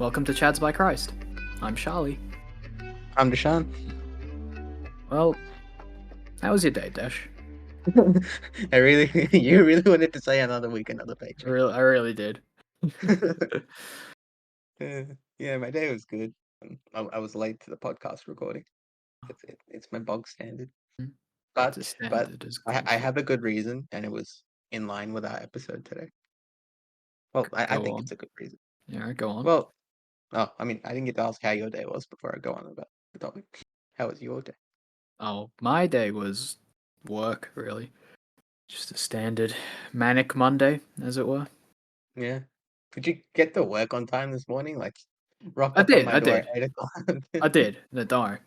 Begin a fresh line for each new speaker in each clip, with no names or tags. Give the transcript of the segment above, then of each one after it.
Welcome to Chads by Christ. I'm Shali.
I'm Deshaun.
Well, how was your day, Dash?
You really wanted to say another week, another paycheck.
I really did.
Yeah, my day was good. I was late to the podcast recording. It's my bog standard,
It's
but
a standard as
I
conflict.
have a good reason, and it was in line with our episode today. Well, I
Go
think
on.
it's a good reason.
Yeah, go on.
Well, I mean, I didn't get to ask how your day was before I go on about the topic. How was your day?
Oh, my day was work, really. Just a standard manic Monday, as it were.
Yeah. Did you get to work on time this morning? Like, rocked
I
up at
did,
my
I
door at
did.
8 o'clock.
I did. No, don't worry.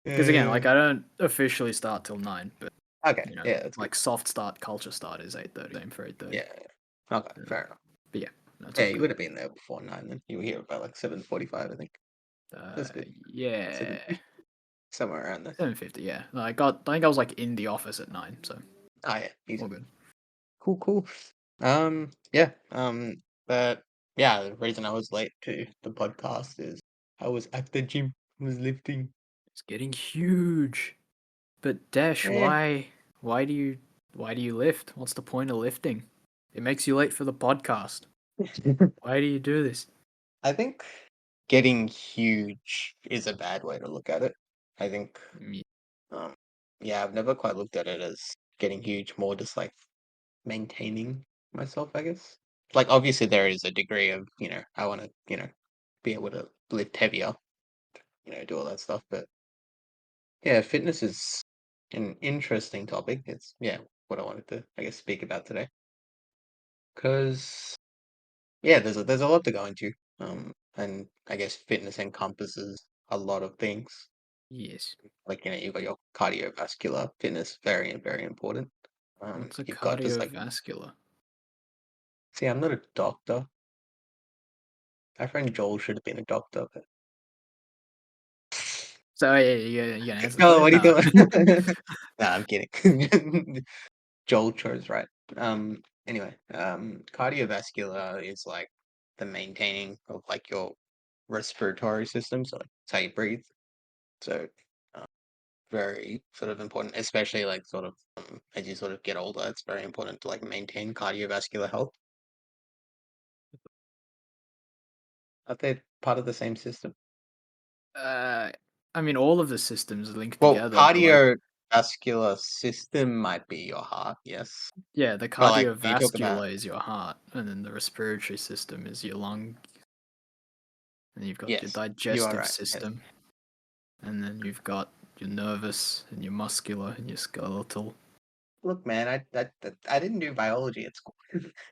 Because again,
Yeah.
like, I don't officially start till 9, but,
Okay.
you know,
Yeah, that's good.
like, soft start, culture start is 8:30. Same for 8:30.
Yeah. Okay, fair enough.
But yeah, that's
Yeah,
all
you
good.
would have been there before 9 then. You were here about like 7:45, I think. That's good.
Yeah.
7, somewhere around there.
7:50, yeah. I think I was like in the office at 9, so
Oh yeah,
all
easy.
good.
Cool. Yeah. But yeah, the reason I was late to the podcast is I was at the gym, was lifting.
It's getting huge. But Dash,
Yeah.
why do you lift? What's the point of lifting? It makes you late for the podcast. Why do you do this?
I think getting huge is a bad way to look at it. I think
Mm,
um yeah, I've never quite looked at it as getting huge, more just like maintaining myself, I guess. Like obviously there is a degree of, I want to, be able to lift heavier, do all that stuff. But yeah, fitness is an interesting topic. It's what I wanted to, I guess, speak about today. Because yeah, there's a lot to go into. And I guess fitness encompasses a lot of things.
Yes.
Like, you've got your cardiovascular fitness, very, very important.
What's a
You've got just like,
cardiovascular?
see, I'm not a doctor. My friend Joel should have been a doctor, but
So yeah, you gonna answer for
oh,
him?
what are you
No.
doing? No, I'm kidding. Joel chose right. Anyway, cardiovascular is like the maintaining of like your respiratory system, so like, it's how you breathe. So, uh, very sort of important, especially like sort of as you sort of get older. It's very important to like maintain cardiovascular health. Are they part of the same system?
uh, I mean, all of the systems are linked
Well,
together, but like,
cardiovascular system might be your heart, yes.
yeah, the
But like when you talk about
cardiovascular is your heart, and then the respiratory system is your lung, and you've got your
yes, you are
digestive
right. Yes.
system, and then you've got your nervous and your muscular and your skeletal.
Look, man, I didn't do biology at school.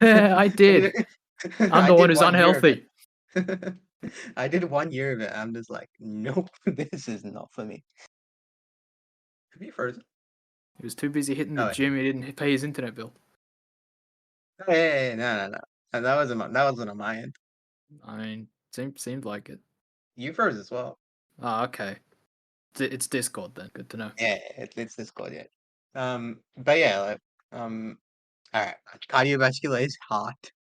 I
I
did.
did
I'm
I
the one
did
who's
1 year of
unhealthy.
it. I did 1 year of it. I'm just like, nope, this is not for me. Have you frozen?
He was too busy hitting the
Oh,
gym. He didn't pay his internet bill.
hey, no. That wasn't on my end.
I mean, seemed like it.
You froze as well.
Oh, okay. It's Discord then. Good to know.
Yeah, it's Discord, yeah. But yeah, like, all right. Cardiovascular is heart,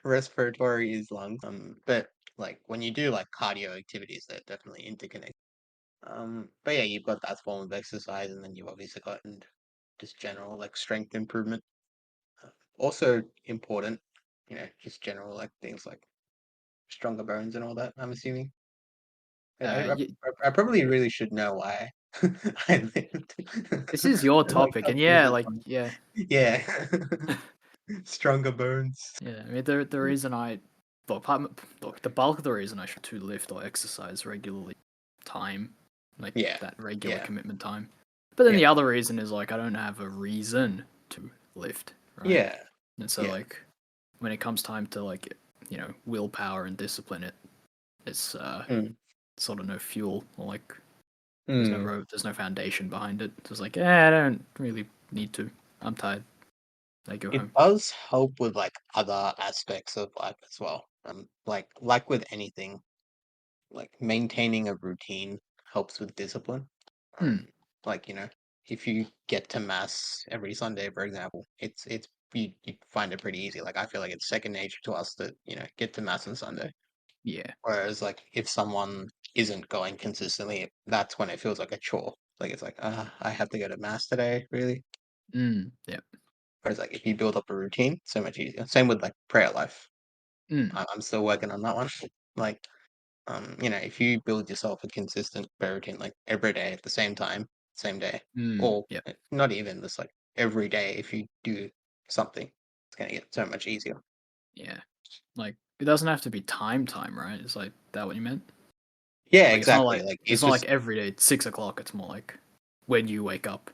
respiratory is lungs. But like when you do like cardio activities, they're definitely interconnected. But yeah, you've got that form of exercise, and then you've obviously got just general like strength improvement. Also important, just general like things like stronger bones and all that. I'm assuming. I, I,
Y
I probably really should know why I lived.
This is your
Like
topic,
top
and
things
yeah,
that's
like
fun.
yeah,
Yeah, stronger bones.
yeah. I mean, the reason I look, the bulk of the reason I should to lift or exercise regularly, time, like
Yeah,
that regular
yeah,
commitment time. But then
yeah,
the other reason is like I don't have a reason to lift, right?
yeah,
And so
yeah.
like when it comes time to like willpower and discipline, it's
Mm,
sort of no fuel or like
mm.
there's no foundation behind it. So it's like I don't really need to. I'm tired. I go
It
home.
does help with like other aspects of life as well. Like with anything, like maintaining a routine helps with discipline.
Hmm.
Like, if you get to mass every Sunday, for example, you find it pretty easy. Like I feel like it's second nature to us to, get to mass on Sunday.
Yeah.
Whereas like if someone isn't going consistently, that's when it feels like a chore. Like it's like, I have to go to mass today, really.
Yeah.
Whereas like if you build up a routine, so much easier. Same with like prayer life.
Mm.
I'm still working on that one. Like, if you build yourself a consistent prayer routine, like every day at the same time, same day, or
Yep.
not even this, like every day, if you do something, it's gonna get so much easier.
Yeah. Like it doesn't have to be time, right? It's like that what you meant?
Yeah,
Like it's not
exactly.
like
Like
it's
it's
not like
just
every day at 6 o'clock. It's more like when you wake up.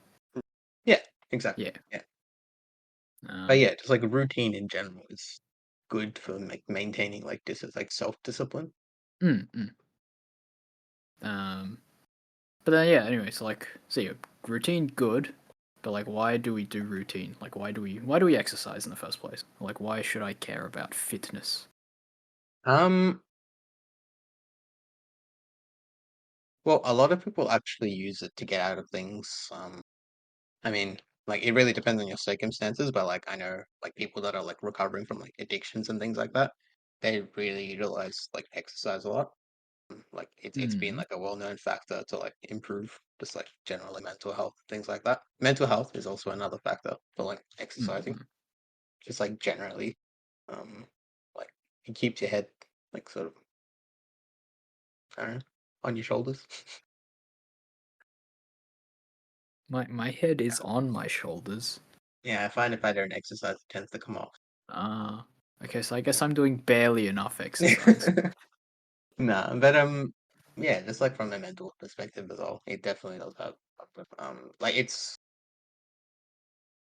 yeah, exactly.
Yeah.
Yeah, but
Um.
yeah, just like a routine in general is good for like maintaining like like self discipline.
Mm, mm. Um. But then yeah. Anyway, so like, so yeah, routine good. But like, why do we do routine? Like, why do we exercise in the first place? Like, why should I care about fitness?
Um, well, a lot of people actually use it to get out of things. I mean, like it really depends on your circumstances, but like I know like people that are like recovering from like addictions and things like that, they really utilize like exercise a lot. Like it's been
Mm,
like a well-known factor to like improve just like generally mental health, things like that. Mental health is also another factor for like
mm,
exercising.
mm.
Just like generally, um, like it keeps your head like sort of I don't know, on your shoulders.
My head is on my shoulders.
Yeah, I find if I don't exercise, it tends to come off.
Ah. Okay, so I guess I'm doing barely enough exercise.
Nah, but yeah, just like from a mental perspective as well, it definitely does have like it's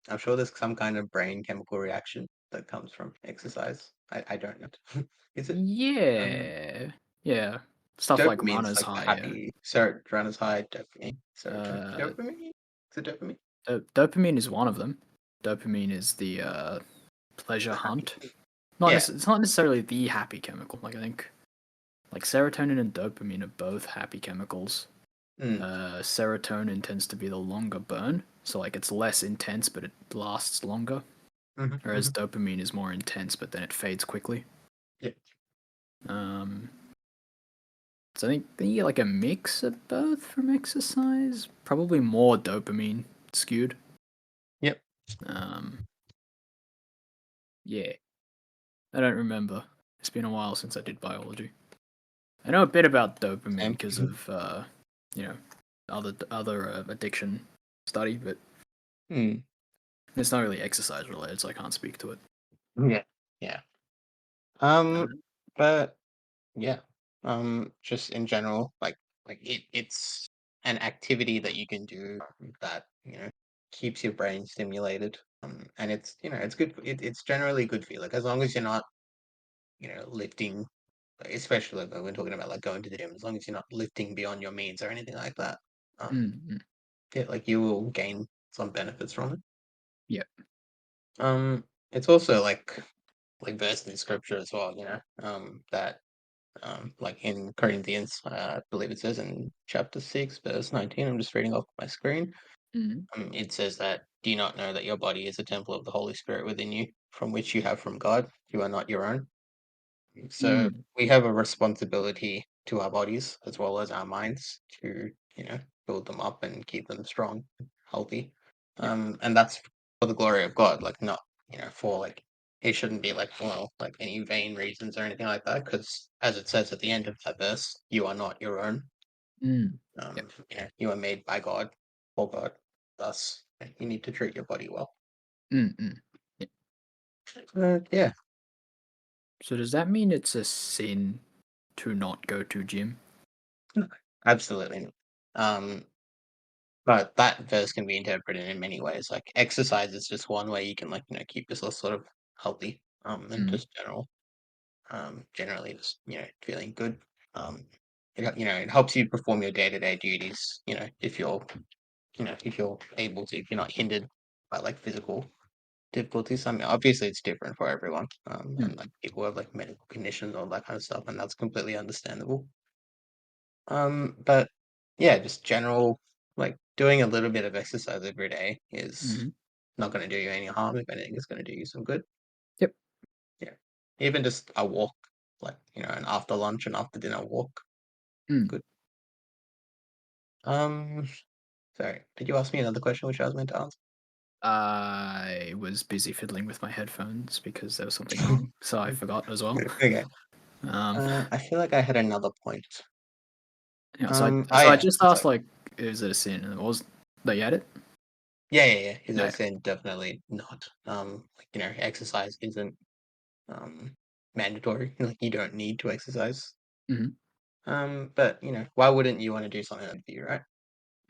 I'm sure there's some kind of brain chemical reaction that comes from exercise. I don't know. Is it? Um
Yeah. Yeah. Stuff like
Dopamine's
runner's
like the
high, yeah.
happy serotonin's high, dopamine.
Uh,
Dopamine? Is it dopamine?
dopamine is one of them. Dopamine is the pleasure
The happy.
hunt.
Yeah.
It's not necessarily the happy chemical. Like I think like serotonin and dopamine are both happy chemicals.
Mm.
Serotonin tends to be the longer burn, so like it's less intense but it lasts longer.
Hmm,
Whereas
hmm.
dopamine is more intense but then it fades quickly.
Yeah.
Um, so I think you get like a mix of both from exercise. Probably more dopamine skewed.
Yep.
Um, yeah, I don't remember. It's been a while since I did biology. I know a bit about dopamine
Same.
because of you know, other addiction study, but
Mm.
it's not really exercise related, so I can't speak to it.
Yeah. Yeah.
Uh,
But yeah. Just in general, like it's an activity that you can do that, keeps your brain stimulated. And it's, it's good. It's generally good for you. Like as long as you're not, lifting, like, especially when we're talking about like going to the gym, as long as you're not lifting beyond your means or anything like that. Um,
mm, mm,
yeah, like you will gain some benefits from it.
yeah.
It's also like versed in scripture as well, that like in Corinthians, I believe it says in chapter 6, verse 19. I'm just reading off my screen.
Mm,
It says that, do you not know that your body is a temple of the Holy Spirit within you, from which you have from God? You are not your own. So
mm,
we have a responsibility to our bodies as well as our minds to, build them up and keep them strong, healthy.
yeah.
And that's for the glory of God, like not, for like it shouldn't be like like any vain reasons or anything like that, because as it says at the end of that verse, you are not your own.
Mm, yeah.
You are made by God, for God. Thus, you need to treat your body well.
Mm, mm, yeah.
Yeah,
So does that mean it's a sin to not go to gym?
absolutely. Um, But that verse can be interpreted in many ways. Like exercise is just one way you can like, keep yourself sort of healthy, and
Mm,
just generally just, feeling good. Um, it helps you perform your day-to-day duties, if you're able to, if you're not hindered by like physical difficulties. I mean, obviously it's different for everyone. And
mm,
like people have like medical conditions, all that kind of stuff, and that's completely understandable. But yeah, just general like doing a little bit of exercise every day is
mm.
not going to do you any harm. If anything, it's going to do you some good.
Yep.
Yeah, even just a walk. like an after lunch and after dinner walk.
Mm.
Good. Um, sorry, did you ask me another question which I was meant to
I was busy fiddling with my headphones because there was something
answer?
wrong, so I forgot as well.
Okay.
Um,
I feel like I had another point.
yeah,
Oh
so I
yeah,
just
it's
asked
like
like, is it a sin? And it was that you had it?
yeah. As I
Yeah.
said, definitely not. Like exercise isn't mandatory. Like you don't need to exercise.
Mm-hmm.
But why wouldn't you want to do something like that, right?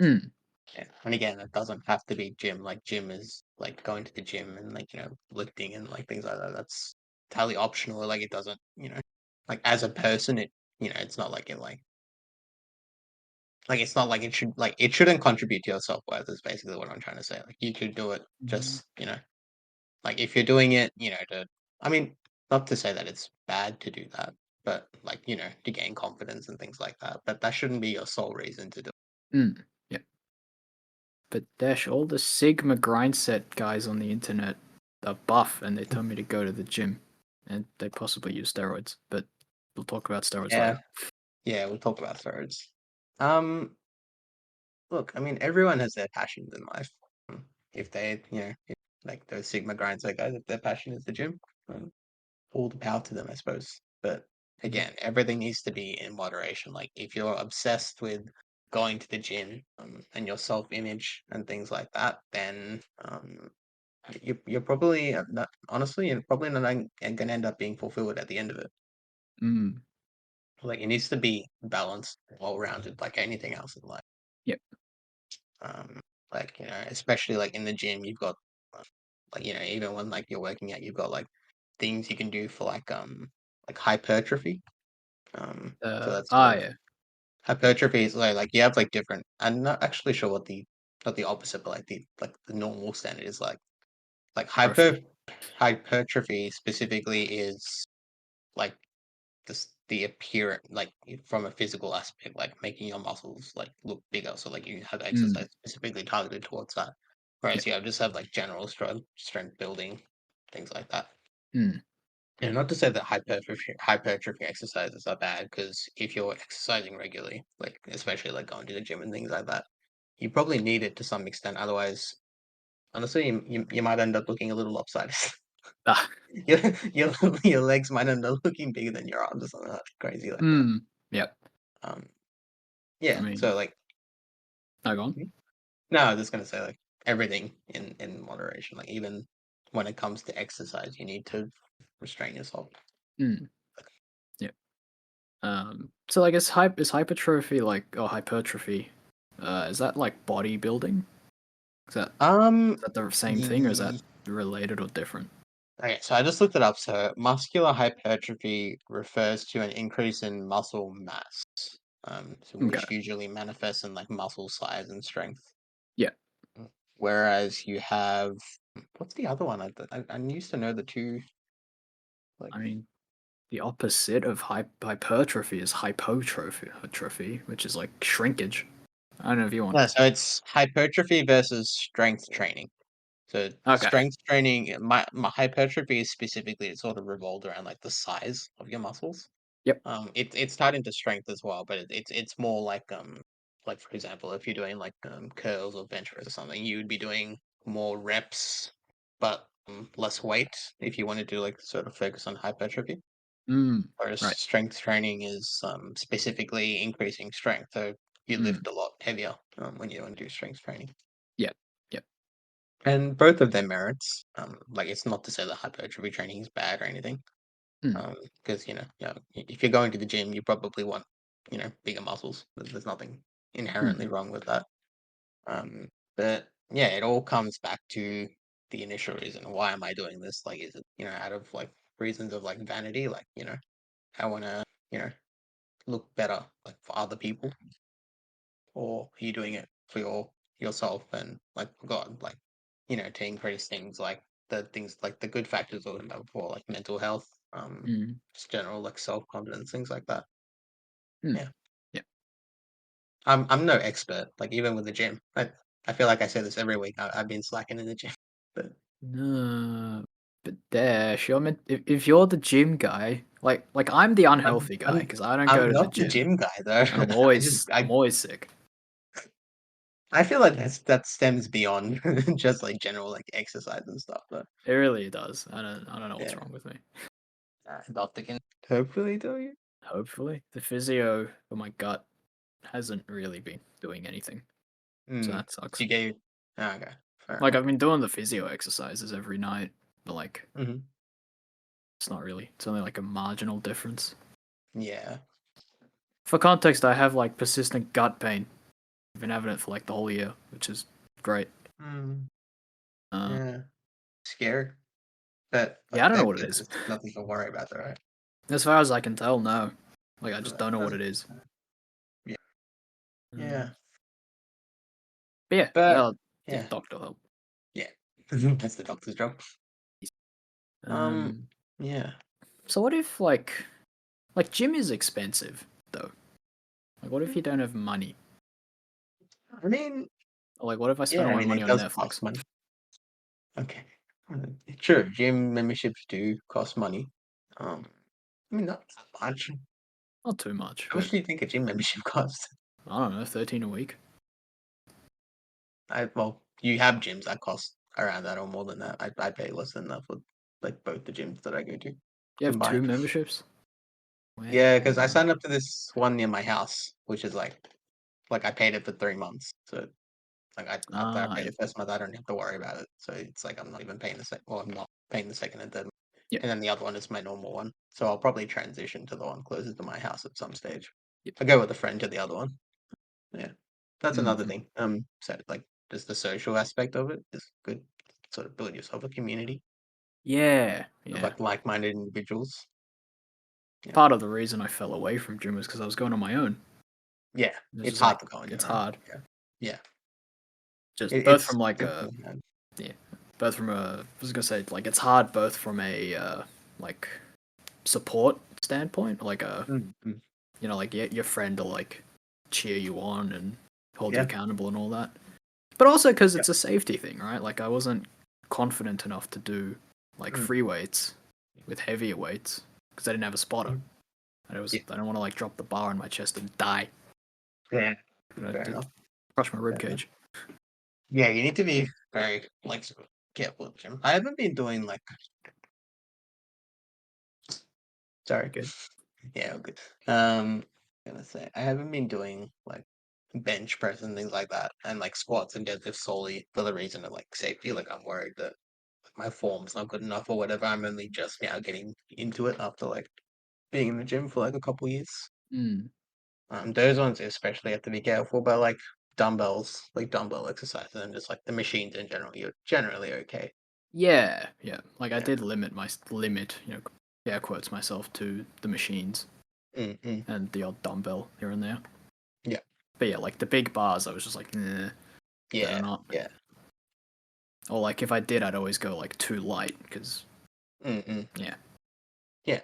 Mm.
Yeah. And again, it doesn't have to be gym. Like gym is like going to the gym and like lifting and like things like that. That's entirely optional. Like it doesn't, like as a person, it's not like it's not like it shouldn't contribute to your self worth. Is basically what I'm trying to say. Like you could do it
Mm.
just like if you're doing it, I mean, not to say that it's bad to do that, but like to gain confidence and things like that. But that shouldn't be your sole reason to do.
Mm. Yeah. But Dash, all the Sigma grindset guys on the internet are buff, and they tell me to go to the gym, and they possibly use steroids. But we'll talk about steroids later.
Yeah, yeah. We'll talk about steroids. Um, Look, I mean, everyone has their passions in life. If they, if, like those Sigma grindset guys, if their passion is the gym, um, all the power to them, I suppose. But
Mm.
again, everything needs to be in moderation. Like if you're obsessed with going to the gym and your self-image and things like that, then you're probably not, honestly, you're probably not going to end up being fulfilled at the end of it.
Mm.
Like it needs to be balanced, well-rounded, like anything else in life.
Yep.
Um, like especially like in the gym, you've got like even when like you're working out, you've got like things you can do for like hypertrophy. So that's sort of
Yeah.
hypertrophy is like you have like different. I'm not actually sure what the not the opposite, but like the normal standard is like. Like
Trophy.
hypertrophy specifically is like the appearance, like from a physical aspect, like making your muscles like look bigger. So like you have
Mm.
exercise specifically targeted towards that. Whereas
Yep.
just have like general strength building, things like that.
Mm.
And not to say that hypertrophy exercises are bad, because if you're exercising regularly, like especially like going to the gym and things like that, you probably need it to some extent. Otherwise, honestly, you might end up looking a little lopsided.
Ah.
your your your legs might end up looking bigger than your arms or something like crazy like that.
Mm. Yep.
Um,
I
yeah.
mean,
So like,
no, go on.
no, I was just gonna say like everything in moderation. Like even when it comes to exercise, you need to restrain yourself.
Mm. Yep. So I guess is hypertrophy like or hypertrophy? Is that like bodybuilding?
Um,
Is that the same thing, or is that
ye-
related or different?
okay. So I just looked it up. So muscular hypertrophy refers to an increase in muscle mass, so
Okay.
which usually manifests in like muscle size and strength.
Yeah.
Whereas you have what's the other one? I used to know the two. Like
I mean, the opposite of hypertrophy is hypotrophy, which is like shrinkage. I don't know if you want.
no, so it's hypertrophy versus strength training. So
Okay.
strength training, my hypertrophy is specifically it sort of revolved around like the size of your muscles.
Yep.
It's tied into strength as well, but it's more like for example, if you're doing like curls or bench press or something, you would be doing more reps, but less weight if you want to do like sort of focus on hypertrophy.
Mm.
Whereas
Right.
strength training is specifically increasing strength, so you
Mm.
lift a lot heavier when you want to do strength training.
Yep. Yep.
And both of their merits. Like it's not to say that hypertrophy training is bad or anything.
Mm.
Because if you're going to the gym, you probably want bigger muscles. There's nothing
Mm.
inherently wrong with that. Um, but yeah, it all comes back to the initial reason. Why am I doing this? Like, is it out of like reasons of like vanity? Like I want to you know look better like for other people, or are you doing it for yourself and like God, like to increase things like the good factors or for like mental health,
Mm.
just general like self confidence, things like that.
Mm.
Yeah,
Yep.
I'm no expert. Like even with the gym, I feel like I say this every week. I've been slacking in the gym, but
No. But Dash, you're meant if you're the gym guy, like I'm the unhealthy guy
I'm
because I don't go
I'm
to the
not the
gym
gym guy though.
and I'm
I just
always I'm
I
always sick.
I feel like that stems beyond just like general like exercise and stuff. But
It really does. I don't know what's
yeah,
wrong with me.
doctor can hopefully tell you.
Hopefully, the physio for my gut hasn't really been doing anything, so
Hmm.
that sucks.
She gave. Okay, fair
Like
enough.
I've been doing the physio exercises every night, but like
Hmm.
it's not really. It's only like a marginal difference.
Yeah.
For context, I have like persistent gut pain. I've been having it for like the whole year, which is great.
Mm,
Uh,
yeah. Scared, but
yeah, I
like
don't know
that
what it
it's
is.
just nothing to worry about, though, right?
As far as I can tell, no. Like I just
Right.
don't know what it is.
Yeah. Yeah.
Um, but yeah,
But
yeah,
yeah,
doctor help.
yeah. That's the doctor's job. Um.
Um,
Yeah.
so what if like gym is expensive though? Like what if you don't have money?
I mean,
Or like what if I spend
yeah.
all
I
my
mean,
money
it
on
does cost
Netflix?
money. Okay. Sure. Gym memberships do cost money. I mean, not that much.
Not too much,
How
but
much do you think a gym membership costs?
I don't know, 13 a week.
Well, you have gyms that cost around that or more than that. I pay less than that for like both the gyms that I go to
You have two
combined.
memberships?
Yeah, because I
Wow.
signed up to this one near my house, which is like I paid it for 3 months. So like after I
Ah,
pay the
yep,
first month, I don't have to worry about it. So it's like I'm not even paying the second. Well, I'm not paying the second and third,
yep,
and then the other one is my normal one. So I'll probably transition to the one closer to my house at some stage.
yep.
I go with a friend to the other one. Yeah, that's another
Mhm.
thing. So like just the social aspect of it is good. Sort of build yourself a community
Yeah,
of
yeah.
like-minded individuals. Yeah,
Part of the reason I fell away from gym was because I was going on my own.
yeah,
It's
it's
just
hard
like
to go on
it's
your own.
hard.
Yeah, yeah,
Just both
it's
from like a
definitely hard.
yeah, both from a I was gonna say like it's hard both from a like support standpoint, like a
Mm, mm.
like your friend will like cheer you on and hold you
Yeah,
accountable and all that. But also because
yeah,
it's a safety thing, right? Like I wasn't confident enough to do like
mm,
free weights with heavier weights because I didn't have a spotter.
mm, yeah,
I don't want to like drop the bar on my chest and die.
yeah.
I
Fair
did
enough.
crush my rib
Fair enough.
cage.
Yeah, you need to be very like careful with gym. I haven't been doing like sorry.
Good.
Yeah, good. Gonna say I haven't been doing like bench press and things like that, and like squats and deadlifts solely for the reason of like safety. Like I'm worried that my form's not good enough or whatever. I'm only just now getting into it after like being in the gym for like a couple years.
Mm.
Those ones especially have to be careful, but like dumbbells, like dumbbell exercises and just like the machines in general, you're generally okay.
Yeah, yeah. Like I
Yeah.
did limit, air quotes myself to the machines
Mm-mm.
and the odd dumbbell here and there.
Yeah.
But yeah, like the big bars, I was just like, nah, better
Yeah.
not.
Yeah.
Or like if I did, I'd always go like too light because
Mm-mm.
yeah,
Yeah.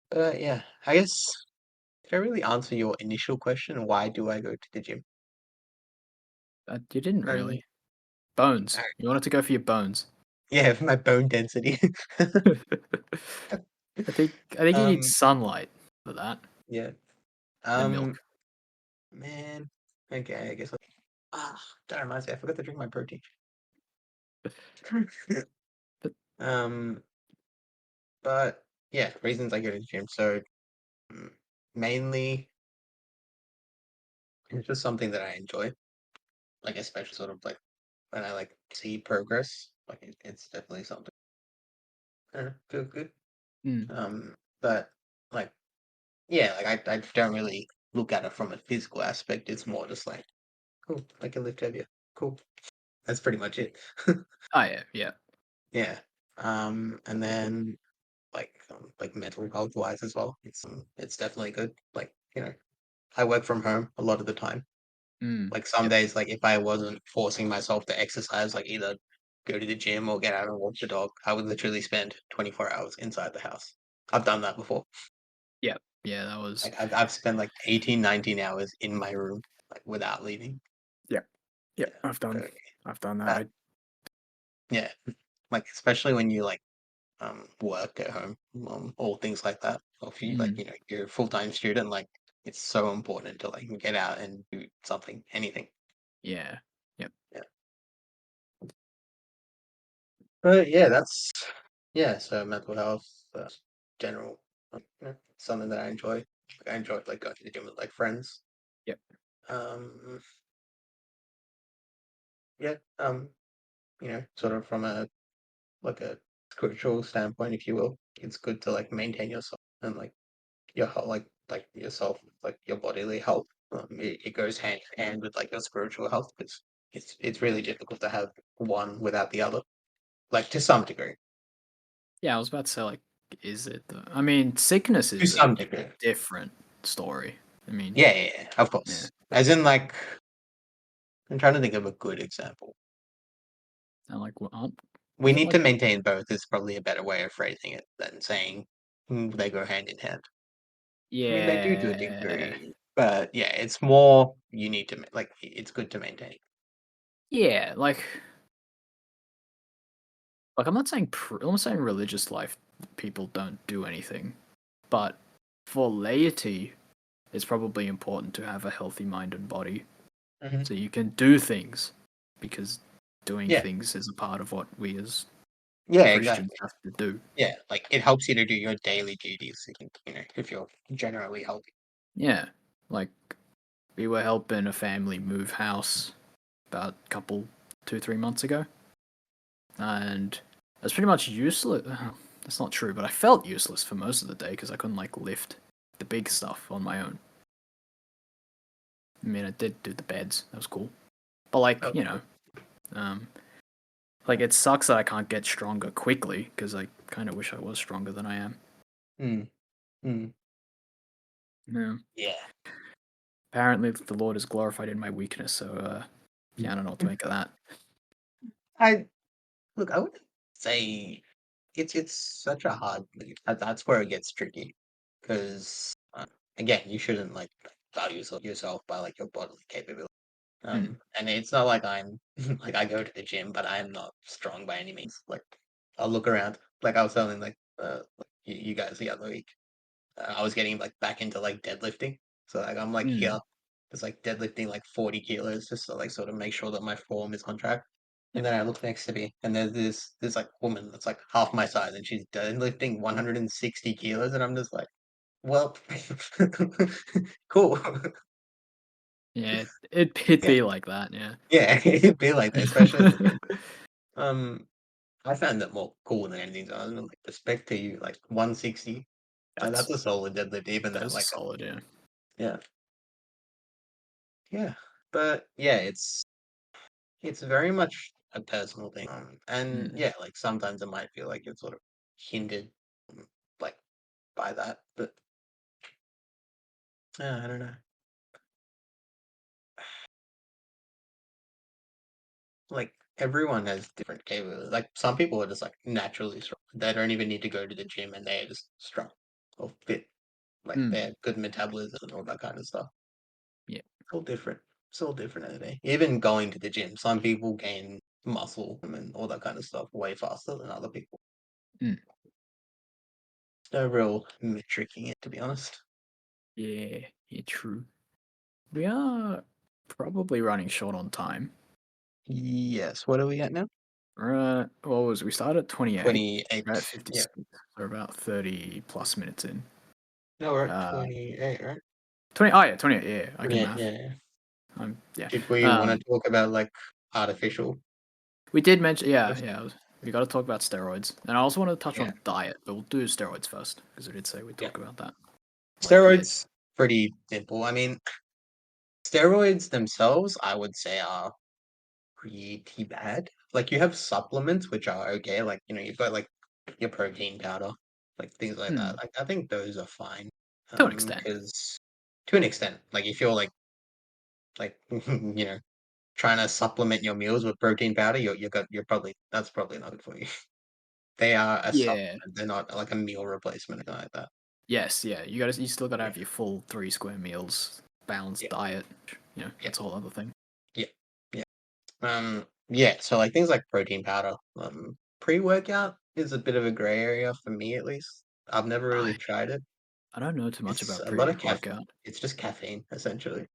But yeah, I guess did I really answer your initial question? Why do I go to the gym?
you didn't
Um,
really. Bones. You wanted to go for your bones.
yeah, my bone density.
I think you need
um,
sunlight for that
yeah.
and
Um,
milk.
man. Okay, I guess. That reminds me. I forgot to drink my protein.
But
um, but yeah, reasons I go to the gym. So mm, mainly, it's just something that I enjoy. Like especially sort of like when I like see progress. Like it's definitely something. I don't know, feel good.
mm,
But like yeah, like I don't really look at it from a physical aspect. It's more just like, cool, I can lift heavier. Cool. That's pretty much it.
oh yeah, yeah.
Yeah. And then like mental health wise as well. It's definitely good. Like, I work from home a lot of the time.
Mm,
Like some
yep,
days, like if I wasn't forcing myself to exercise, like either go to the gym or get out and walk the dog, I would literally spend 24 hours inside the house. I've done that before.
yep, yeah. That was
Like I've spent like 18, 19 hours in my room, like without leaving.
yeah, yeah.
Yeah.
I've done
So
I've done that.
that yeah. like especially when you like work at home, or things like that. Or if you like,
Mm.
you're a full-time student, like it's so important to like get out and do something, anything.
Yeah. Yep.
Yeah. But yeah, that's yeah. So mental health, general, something that I enjoy. I enjoy like going to the gym with like friends.
Yep.
Um, yeah. Sort of from a like a spiritual standpoint, if you will, it's good to like maintain yourself and like your health, like yourself, like your bodily health. It goes hand in hand with like your spiritual health because it's really difficult to have one without the other, like to some degree.
Yeah, I was about to say, like, is it though? I mean, sickness
To
is a
some degree.
different story. I mean,
Yeah, yeah, yeah, of
yeah.
course. As in, like, I'm trying to think of a good example.
And like, what aren't
We
wasn't
need to
like
maintain both is probably a better way of phrasing it than saying they go hand in hand. I mean, they do to a
yeah.
degree, but yeah, it's more you need to like it's good to maintain.
Yeah, like I'm not saying I'm not saying religious life people don't do anything, but for laity, it's probably important to have a healthy mind and body
Hmm.
so you can do things because doing
Yeah,
things is a part of what we as
yeah,
Christians
exactly.
have to do.
Yeah, like it helps you to do your daily duties, if you're generally healthy.
Yeah, like we were helping a family move house about a couple 2-3 months ago, and I was pretty much useless. That's not true, but I felt useless for most of the day because I couldn't like lift the big stuff on my own. I mean, I did do the beds. That was cool. But like,
Okay.
um, like it sucks that I can't get stronger quickly because I kind of wish I was stronger than I am.
Mm, mm,
Yeah.
yeah.
Apparently, the Lord is glorified in my weakness. So, yeah, I don't know what to make of that.
I look. I would say it's such a hard. That's where it gets tricky because again, you shouldn't like value yourself by like your bodily capability.
Mm,
And it's not like I'm like I go to the gym, but I'm not strong by any means. Like I'll look around. Like I was telling like, you guys the other week. I was getting like back into like deadlifting. So like I'm like
mm,
here, just like deadlifting like 40 kilos just to like sort of make sure that my form is on track.
yeah,
And then I look next to me and there's this like woman that's like half my size and she's deadlifting 160 kilos and I'm just like, well, cool.
yeah. It'd
Yeah.
be like that. Yeah.
Yeah, it'd be like that, especially at the gym. Um, I found that more cool than anything. So I was like, respect to you, like 160. That's a
That's
solid deadlift, even
that
at
is a
like
solid. Yeah.
yeah, yeah. But yeah, it's very much a personal thing. And
Mm,
yeah, like sometimes it might feel like it's sort of hindered, like by that. But I don't know. Like everyone has different capabilities. Like some people are just like naturally strong. They don't even need to go to the gym, and they're just strong or fit. Like they
mm,
have good metabolism and all that kind of stuff.
yeah.
It's all different. It's all different every day. Even going to the gym, some people gain muscle and all that kind of stuff way faster than other people.
Mm,
No real metric in it, to be honest.
yeah. Yeah. True. We are probably running short on time.
Yes. What are we at now?
What was we started at 28. We're at
28. Yeah.
56. We're about 30 plus minutes in.
No, we're at
Uh,
28, right?
20. Oh yeah, 28. Yeah, I can
28.
math.
Yeah, yeah.
Yeah.
Did we want to
Um,
talk about like artificial?
we did mention. Yeah,
Yes.
yeah. We got to talk about steroids, and I also want to touch
Yeah.
on diet, but we'll do steroids first because we did say we'd
Yeah.
talk about that. Like, yeah.
Steroids, pretty simple. I mean, steroids themselves, I would say, are pretty bad. Like you have supplements which are okay, like you've got like your protein powder, like things like that.
Hmm,
Like I think those are fine.
to an extent.
Because to an extent, like if you're like trying to supplement your meals with protein powder, you're probably that's probably not good for you. They are a
Yeah.
supplement. They're not like a meal replacement or anything like that.
Yes. Yeah. You still got to
Yeah.
have your full 3 square meals, balanced
Yeah.
diet.
Yeah.
That's a whole other thing.
Yeah. Yeah. Yeah. So like things like protein powder, pre-workout is a bit of a gray area for me, at least. I've never really
I
tried it.
I don't know too much
It's
about
a lot of
pre-workout.
It's just caffeine, essentially.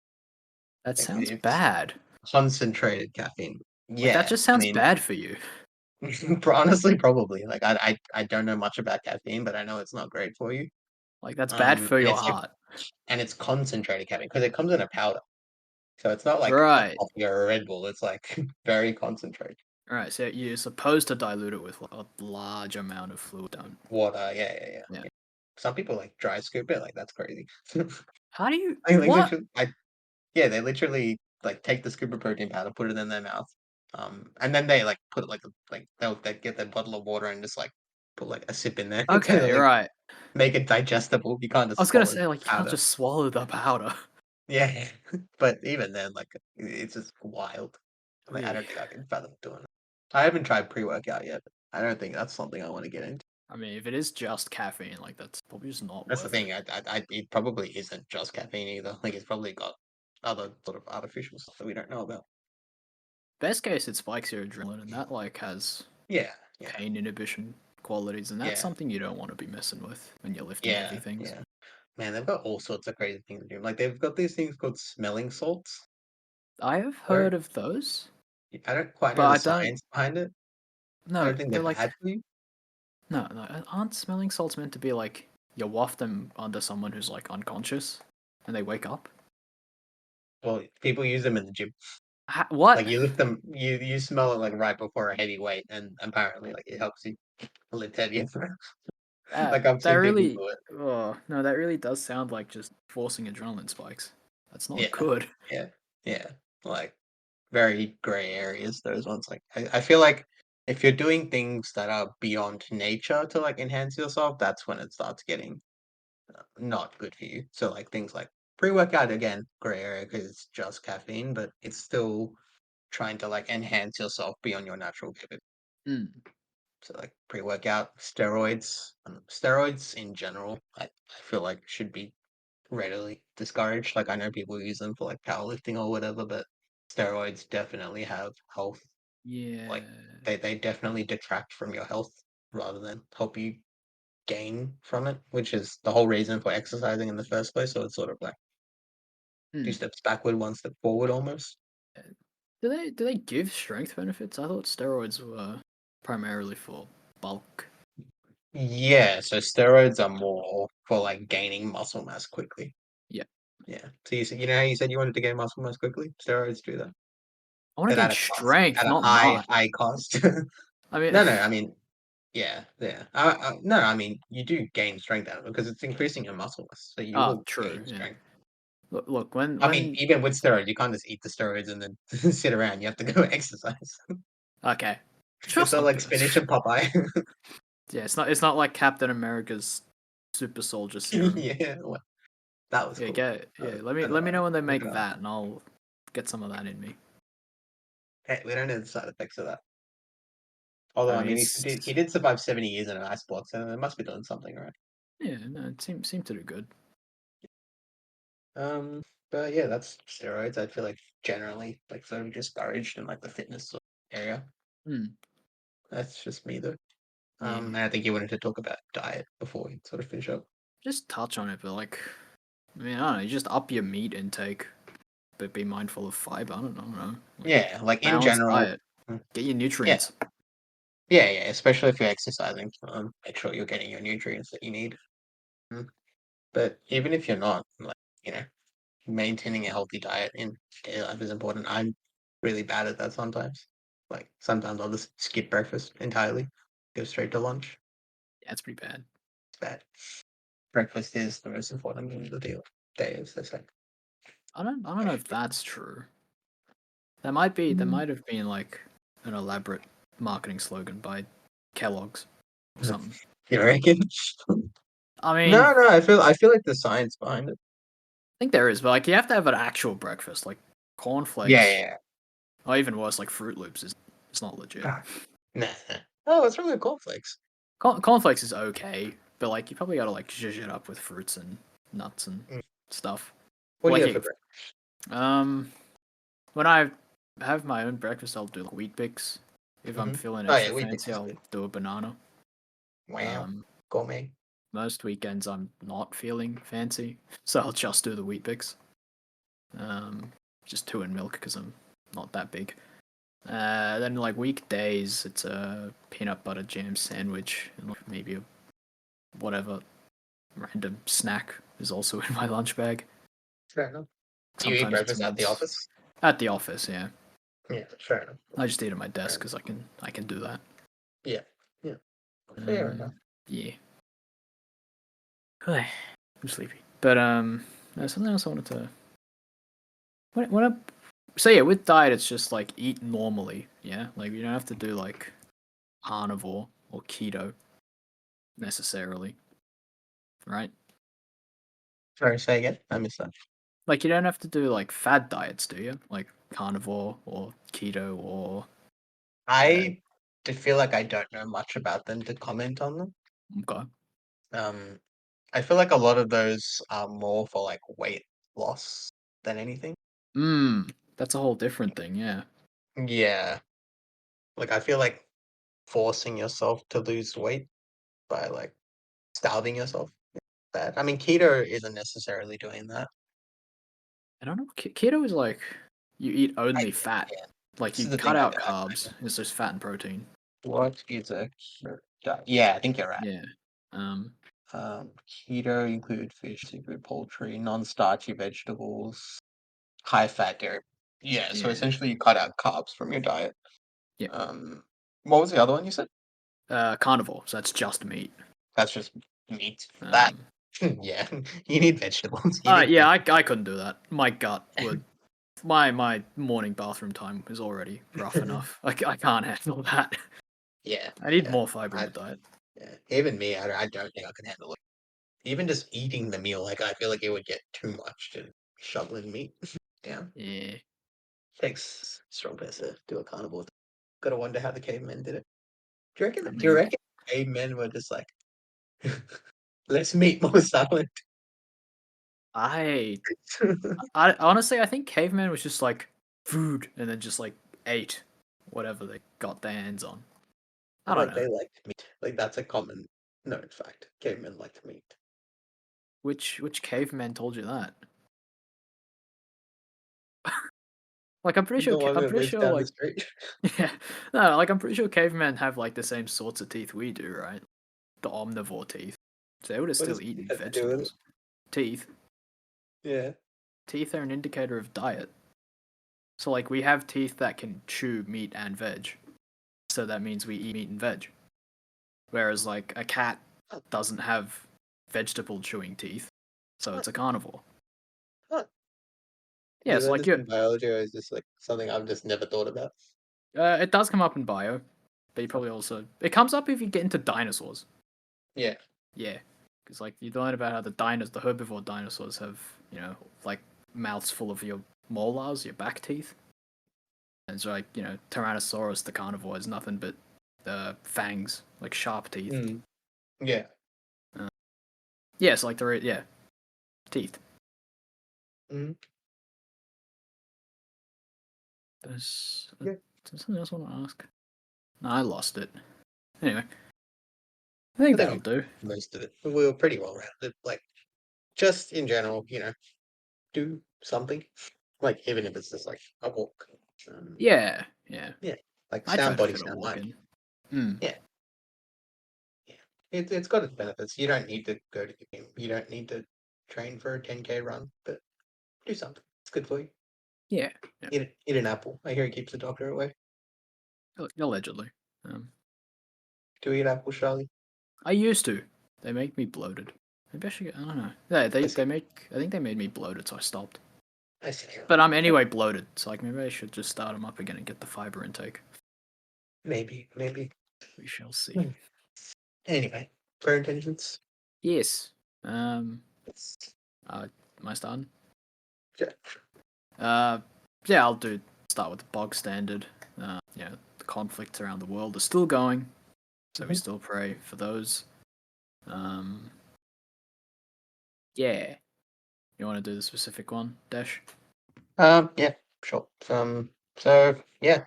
That
Like,
sounds
it's
bad.
concentrated caffeine.
Like that
Yeah,
just
I
sounds
mean,
bad for you.
honestly, probably. Like, I don't know much about caffeine, but I know it's not great for you.
Like that's bad for
And
your
it's like,
heart.
and it's concentrated caffeine because it comes in a powder. So it's not like a
Right.
coffee or a Red Bull. It's like very concentrated.
Right. So you're supposed to dilute it with like, a large amount of fluid. Don't.
Water, yeah, yeah, yeah.
Yeah.
Yeah. Some people like dry scoop it, like that's crazy.
How do you?
Like
What?
literally, yeah, they literally like take the scoop of protein powder, put it in their mouth, and then they like put like they get their bottle of water and just like put like a sip in there to
Okay.
like
Right.
make it digestible. You can't
I
just
was gonna
swallow
say like you can't
powder.
just swallow the powder.
Yeah, but even then, like it's just wild. Like I
Oy.
don't think I can fathom doing it. I haven't tried pre-workout yet. But I don't think that's something I want to get into.
I mean, if it is just caffeine, like that's probably just not
That's the
worth it.
thing. It probably isn't just caffeine either. Like it's probably got other sort of artificial stuff that we don't know about.
Best case, it spikes your adrenaline, and that like has
Yeah, yeah,
pain inhibition qualities, and that's
yeah,
something you don't want to be messing with when you're lifting heavy
yeah,
things.
yeah. Man, they've got all sorts of crazy things to do. Like they've got these things called smelling salts.
I have
I don't,
heard of those,
I don't quite
but
know the
I don't.
science behind it. I
No,
don't think they're
they're like
bad for you.
no. Aren't smelling salts meant to be like you waft them under someone who's like unconscious, and they wake up?
Well, people use them in the gym.
What?
Like you lift them, you smell it like right before a heavy weight, and apparently like it helps you lift heavier. Like I've
That
seen people
really.
do it.
Oh no, that really does sound like just forcing adrenaline spikes. That's not
Yeah,
good.
yeah, yeah. Like very gray areas. Those ones. Like I feel like if you're doing things that are beyond nature to like enhance yourself, that's when it starts getting not good for you. So like things like pre-workout again, gray area because it's just caffeine, but it's still trying to like enhance yourself beyond your natural capability.
Mm,
So like pre-workout, steroids, steroids in general, I feel like should be readily discouraged. Like I know people use them for like powerlifting or whatever, but steroids definitely have health.
yeah.
Like they definitely detract from your health rather than help you gain from it, which is the whole reason for exercising in the first place. So it's sort of like two
Mm.
steps backward, one step forward almost.
Do they give strength benefits? I thought steroids were primarily for bulk.
Yeah, so steroids are more for like gaining muscle mass quickly.
Yeah.
Yeah. So you know how you said you wanted to gain muscle mass quickly? Steroids do that.
I want to
But
gain
at a cost,
strength,
at a
not mass.
high cost.
I mean,
No, no, I mean, yeah, yeah. No, I mean, you do gain strength out of it because it's increasing your muscle mass, so you will
true.
gain
Yeah.
strength.
Look, when
I mean,
when
even with steroids, you can't just eat the steroids and then sit around. You have to go exercise.
okay, sure,
It's not
some
like spinach and Popeye.
yeah, it's not like Captain America's super soldier serum.
Yeah, well, that was
Yeah,
cool.
yeah. Let
I
me
know,
let me know when they
look it
make
up.
that, and I'll get some of that in me.
Hey, we don't know the side effects of that. Although,
I
I
mean,
mean,
it's
he did survive 70 years in an ice block, so it must be doing something right.
yeah, no, it seemed to do good.
Um, but yeah, that's steroids. I feel like generally like sort of discouraged in like the fitness sort of area.
Hmm.
That's just me though.
Yeah,
And I think you wanted to talk about diet before we sort of finish up.
just touch on it, but like, I mean, I don't know. You just up your meat intake, but be mindful of fiber. I don't know. Like
Yeah, like in
balanced
general.
diet.
mm,
Get your
Yeah,
nutrients.
yeah, yeah. Especially if you're exercising, make sure you're getting your nutrients that you need. Mm. But even if you're not, like you know, maintaining a healthy diet in daily life is important. I'm really bad at that sometimes. Like sometimes I'll just skip breakfast entirely, go straight to lunch.
Yeah, it's pretty bad.
It's bad. Breakfast is the most important meal of the day, as they say.
I don't know if that's true. There
Mm.
might have been like an elaborate marketing slogan by Kellogg's or something.
You reckon?
I mean,
No, no. I feel like the science behind it.
I think there is, but like you have to have an actual breakfast, like
Yeah,
cornflakes,
yeah.
or even worse, like Fruit Loops is it's not legit.
Ah, nah, nah. Oh, it's really cornflakes.
Cornflakes is okay, but like you probably gotta like zhuzh it up with fruits and nuts and
Mm.
stuff.
What
But
do you
like
have for breakfast?
um, when I have my own breakfast, I'll do like wheat bix If I'm feeling
Oh yeah,
extra
Weet Bix
fancy,
is
I'll
good.
do a banana.
Wow, gourmet.
Most weekends I'm not feeling fancy, so I'll just do the Weet Bix. Just 2 in milk because I'm not that big. Then like weekdays, it's a peanut butter jam sandwich and like maybe a whatever random snack is also in my lunch bag.
Fair enough. Do you eat
Sometimes it's
breakfast at the
mids.
office?
At the office, yeah.
Yeah, fair enough.
I just eat at my
Fair
desk
enough.
because I can do that.
Yeah, yeah. Fair enough.
Yeah. I'm sleepy. But there's something else I wanted to. When I, so yeah, with diet, it's just like eat normally. Yeah, like you don't have to do like carnivore or keto necessarily, right?
Sorry, say again. I missed that.
Like you don't have to do like fad diets, do you? Like carnivore or keto or
I feel like I don't know much about them to comment on them.
okay.
Um, I feel like a lot of those are more for like weight loss than anything.
That's a whole different thing. Yeah.
Yeah, like I feel like forcing yourself to lose weight by like starving yourself is bad. I mean, keto isn't necessarily doing that.
I don't know. Keto is like you eat
I,
only fat.
yeah,
Like
this
you
is the
cut
thing. I
out
don't
carbs.
know.
It's just fat and protein.
What is a keto diet? Yeah, I think you're right.
Yeah. Um.
Keto include fish, seafood, poultry, non-starchy vegetables, high-fat dairy. Yeah, so
Yeah.
essentially you cut out carbs from your diet.
Yeah.
What was the other one you said?
Carnivore. So that's just meat.
That's just meat, fat.
Um.
Yeah, you need vegetables. You need
Yeah.
meat.
I couldn't do that. My gut would. My morning bathroom time is already rough enough. I can't handle that.
Yeah,
I need
yeah.
more fiber in
I
the diet.
yeah. Even me, I don't think I can handle it. Even just eating the meal, like I feel like it would get too much to shoveling meat down.
Yeah.
Takes strong person to do a carnivore. Gotta wonder how the cavemen did it. Do you reckon?
I
Do you
mean,
reckon cavemen were just like, let's meet more salad?
I I honestly I think caveman was just like food and then just like ate whatever they got their hands on. I don't
Like
know.
they liked meat. Like that's a common known fact. Cavemen liked meat.
Which caveman told you that? Like I'm pretty sure
The one
I'm
that
pretty
lives
sure
down the
like
street.
yeah. No, like I'm pretty sure cavemen have like the same sorts of teeth we do, right? The omnivore teeth. So they would have
What
still
does meat
eaten
have to do with it?
vegetables. Teeth.
Yeah.
Teeth are an indicator of diet. So like we have teeth that can chew meat and veg. So that means we eat meat and veg. Whereas like a cat doesn't have vegetable chewing teeth, so
Huh.
it's a carnivore.
Huh. Do
Yeah,
you
so
learn
like
this in biology, or is this like something I've just never thought about?
it does come up in bio, but you probably also it comes up if you get into dinosaurs.
Yeah.
Yeah, because like you learn about how the herbivore dinosaurs have like mouths full of your molars, your back teeth, and it's like Tyrannosaurus the carnivore has nothing but fangs, like sharp teeth.
Mm. Yeah.
Yeah, so like teeth.
Mm.
There's
Yeah.
something else I want to ask. No, I lost it. Anyway, I think
I think
that'll do.
most of it. We were pretty well rounded. Like just in general, do something. Like even if it's just like a walk.
Yeah, yeah.
Yeah. Like
I try
sound
to
body,
fit a
sound
walk
mind.
in. Hmm.
Yeah. Yeah. It's got its benefits. You don't need to go to the gym. You don't need to train for a 10K run, but do something. It's good for you.
Yeah, yeah.
Eat an apple. I hear it keeps the doctor away.
Allegedly. Um,
Do you eat apple, Shali?
I used to. They make me bloated. Maybe I should get. I don't know. Yeah,
I see.
they make. I think they made me bloated, so I stopped.
I see.
But I'm anyway bloated, so like maybe I should just start them up again and get the fiber intake.
Maybe, maybe.
We shall see.
Hmm. Anyway, prayer intentions.
Yes. Am I starting?
Yeah.
Yeah, I'll start with the bog standard. The conflicts around the world are still going, so we
Mhm.
still pray for those. Um, yeah. You want to do the specific one, Dash?
Yeah, sure. So yeah,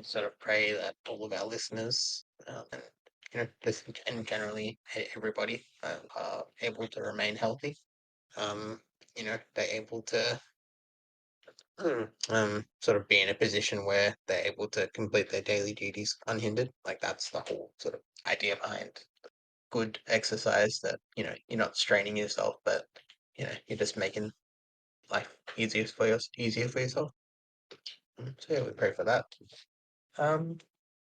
sort of pray that all of our listeners and just and generally everybody are able to remain healthy. They're able to sort of be in a position where they're able to complete their daily duties unhindered. Like that's the whole sort of idea behind good exercise. That you're not straining yourself, but you're just making life easier for yourself. So yeah, we pray for that. Um,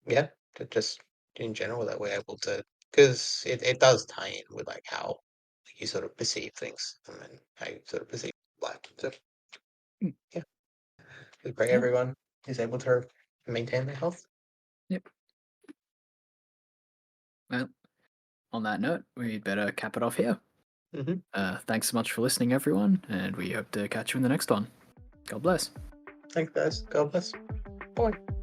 yeah, just in general that we're able to, because it does tie in with like how you sort of perceive things and how you sort of perceive life. So
Mm.
yeah, we pray
Yeah.
everyone is able to maintain their health.
Yep. Well, on that note, we'd better cap it off here. Thanks so much for listening, everyone, and we hope to catch you in the next one. God bless.
Thanks, guys. God bless. Bye.